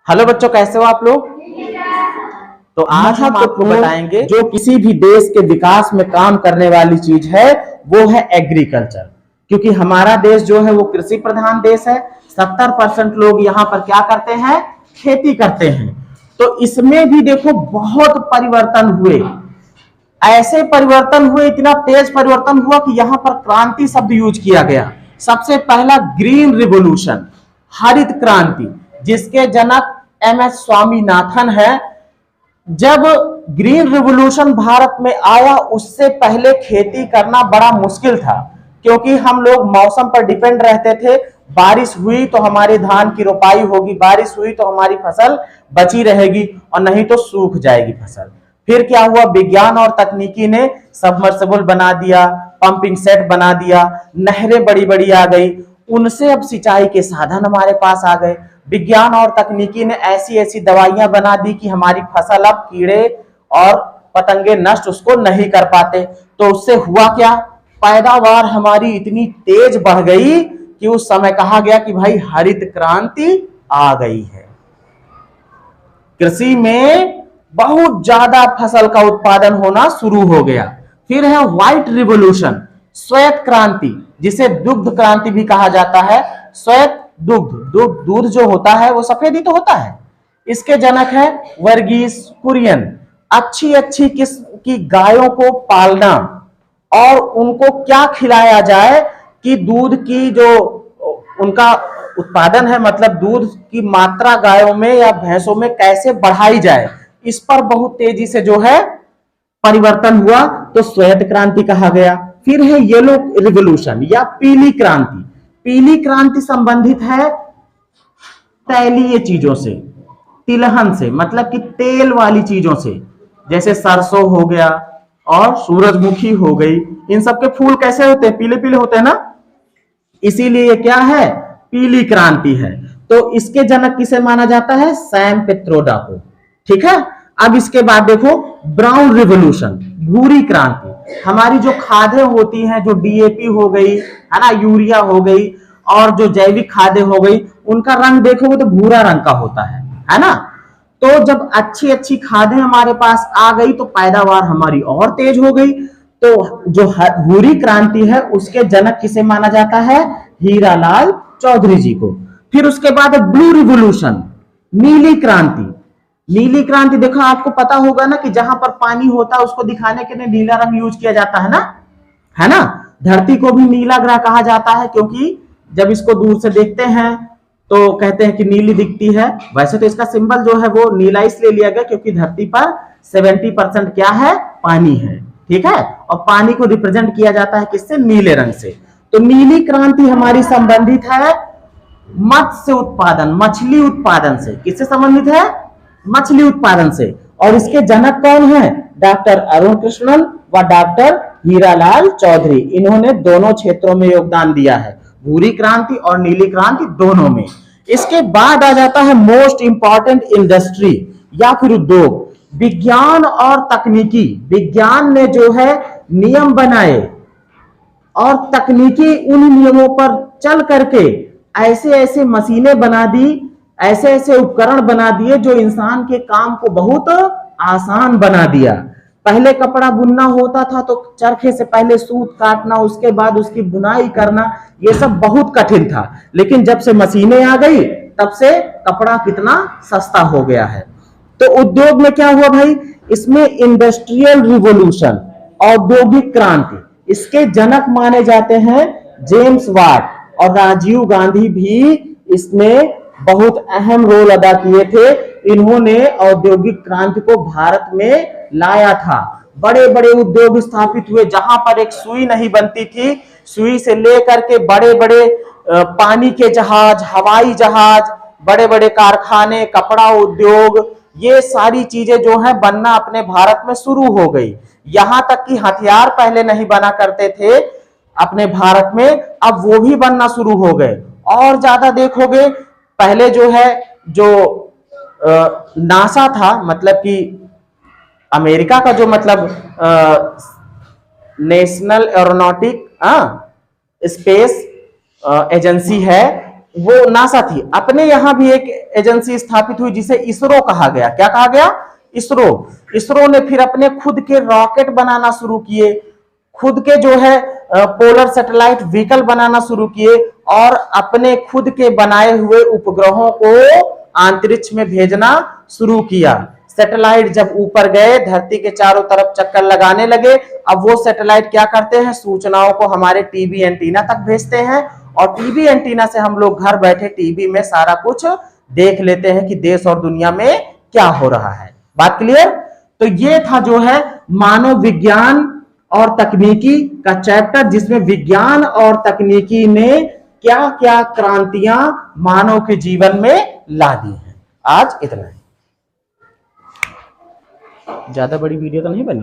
Hello बच्चों, कैसे हो आप लोग। तो आज हम आपको बताएंगे जो किसी भी देश के विकास में काम करने वाली चीज है वो है एग्रीकल्चर। क्योंकि हमारा देश जो है वो कृषि प्रधान देश है। 70% लोग यहाँ पर क्या करते हैं, खेती करते हैं। तो इसमें भी देखो बहुत परिवर्तन हुए, ऐसे परिवर्तन हुए, इतना तेज परिवर्तन हुआ कि यहाँ पर क्रांति शब्द यूज किया गया। सबसे पहला ग्रीन रिवॉल्यूशन, हरित क्रांति, जिसके जनक MS स्वामीनाथन है। जब ग्रीन रिवॉल्यूशन भारत में आया उससे पहले खेती करना बड़ा मुश्किल था, क्योंकि हम लोग मौसम पर डिपेंड रहते थे। बारिश हुई तो हमारे धान की रोपाई होगी, बारिश हुई तो हमारी फसल बची रहेगी, और नहीं तो सूख जाएगी फसल। फिर क्या हुआ, विज्ञान और तकनीकी ने सबमर्सिबल बना दिया, पंपिंग सेट बना दिया, नहरें बड़ी बड़ी आ गई, उनसे अब सिंचाई के साधन हमारे पास आ गए। विज्ञान और तकनीकी ने ऐसी ऐसी दवाइयां बना दी कि हमारी फसल अब कीड़े और पतंगे नष्ट उसको नहीं कर पाते। तो उससे हुआ क्या, पैदावार हमारी इतनी तेज बढ़ गई कि उस समय कहा गया कि भाई हरित क्रांति आ गई है। कृषि में बहुत ज्यादा फसल का उत्पादन होना शुरू हो गया। फिर है व्हाइट रिवॉल्यूशन, श्वेत क्रांति, जिसे दुग्ध क्रांति भी कहा जाता है। श्वेत दूध जो होता है वो सफेद ही तो होता है। इसके जनक है वर्गीस कुरियन। अच्छी अच्छी किस्म की गायों को पालना और उनको क्या खिलाया जाए कि दूध की जो उनका उत्पादन है, मतलब दूध की मात्रा गायों में या भैंसों में कैसे बढ़ाई जाए, इस पर बहुत तेजी से जो है परिवर्तन हुआ, तो श्वेत क्रांति कहा गया। फिर है येलो रिवॉल्यूशन या पीली क्रांति। पीली क्रांति संबंधित है तैलीय चीजों से, तिलहन से, मतलब कि तेल वाली चीजों से, जैसे सरसों हो गया और सूरजमुखी हो गई। इन सब के फूल कैसे होते हैं, पीले पीले होते हैं ना, इसीलिए क्या है, पीली क्रांति है। तो इसके जनक किसे माना जाता है, सैम पित्रोदा को। ठीक है। अब इसके बाद देखो ब्राउन रिवॉल्यूशन, भूरी क्रांति। हमारी जो खादें होती हैं, जो DAP हो गई है ना, यूरिया हो गई, और जो जैविक खादें हो गई, उनका रंग देखोगे तो भूरा रंग का होता है ना। तो जब अच्छी अच्छी खादें हमारे पास आ गई तो पैदावार हमारी और तेज हो गई। तो जो भूरी क्रांति है उसके जनक किसे माना जाता है, हीरालाल चौधरी जी को। फिर उसके बाद ब्लू रिवॉल्यूशन, नीली क्रांति। नीली क्रांति देखो, आपको पता होगा ना कि जहां पर पानी होता है उसको दिखाने के लिए नीला रंग यूज किया जाता है ना। धरती को भी नीला ग्रह कहा जाता है, क्योंकि जब इसको दूर से देखते हैं तो कहते हैं कि नीली दिखती है। वैसे तो इसका सिंबल जो है वो नीला इसलिए लिया गया क्योंकि धरती पर 70% क्या है, पानी है। ठीक है। और पानी को रिप्रेजेंट किया जाता है किससे, नीले रंग से। तो नीली क्रांति हमारी संबंधित है मत्स्य उत्पादन, मछली उत्पादन से। किससे संबंधित है, मछली उत्पादन से। और इसके जनक कौन है, डॉक्टर अरुण कृष्णन व डॉक्टर हीरालाल चौधरी। इन्होंने दोनों क्षेत्रों में योगदान दिया है, भूरी क्रांति और नीली क्रांति दोनों में। इसके बाद आ जाता है मोस्ट इंपॉर्टेंट इंडस्ट्री या फिर उद्योग, विज्ञान और तकनीकी। विज्ञान ने जो है नियम बनाए और तकनीकी उन नियमों पर चल करके ऐसे ऐसे मशीनें बना दी, ऐसे ऐसे उपकरण बना दिए जो इंसान के काम को बहुत आसान बना दिया। पहले कपड़ा बुनना होता था तो चरखे से पहले सूत काटना, उसके बाद उसकी बुनाई करना, ये सब बहुत कठिन था। लेकिन जब से मशीनें आ गई तब से कपड़ा कितना सस्ता हो गया है। तो उद्योग में क्या हुआ भाई, इसमें इंडस्ट्रियल रिवॉल्यूशन, औद्योगिक क्रांति, इसके जनक माने जाते हैं जेम्स वाट, और राजीव गांधी भी इसमें बहुत अहम रोल अदा किए थे। इन्होंने औद्योगिक क्रांति को भारत में लाया था। बड़े बड़े उद्योग स्थापित हुए, जहां पर एक सुई नहीं बनती थी, सुई से लेकर के बड़े बड़े पानी के जहाज, हवाई जहाज, बड़े बड़े कारखाने, कपड़ा उद्योग, ये सारी चीजें जो है बनना अपने भारत में शुरू हो गई। यहां तक कि हथियार पहले नहीं बना करते थे अपने भारत में, अब वो भी बनना शुरू हो गए। और ज्यादा देखोगे, पहले जो है जो नासा था, मतलब कि अमेरिका का जो मतलब नेशनल एरोनॉटिक स्पेस एजेंसी है, वो नासा थी, अपने यहां भी एक एजेंसी स्थापित हुई जिसे इसरो कहा गया। क्या कहा गया? इसरो। इसरो ने फिर अपने खुद के रॉकेट बनाना शुरू किए, खुद के जो है पोलर सैटेलाइट व्हीकल बनाना शुरू किए और अपने खुद के बनाए हुए उपग्रहों को अंतरिक्ष में भेजना शुरू किया। सैटेलाइट जब ऊपर गए, धरती के चारों तरफ चक्कर लगाने लगे, अब वो सैटेलाइट क्या करते हैं? सूचनाओं को हमारे टीवी एंटीना तक भेजते हैं और टीवी एंटीना से हम लोग घर बैठे टीवी में सारा कुछ देख लेते हैं कि देश और दुनिया में क्या हो रहा है। बात क्लियर? तो ये था जो है मानव विज्ञान और तकनीकी का चैप्टर, जिसमें विज्ञान और तकनीकी ने क्या क्या क्रांतियां मानव के जीवन में ला दी हैं। आज इतना ही, ज्यादा बड़ी वीडियो तो नहीं बनी।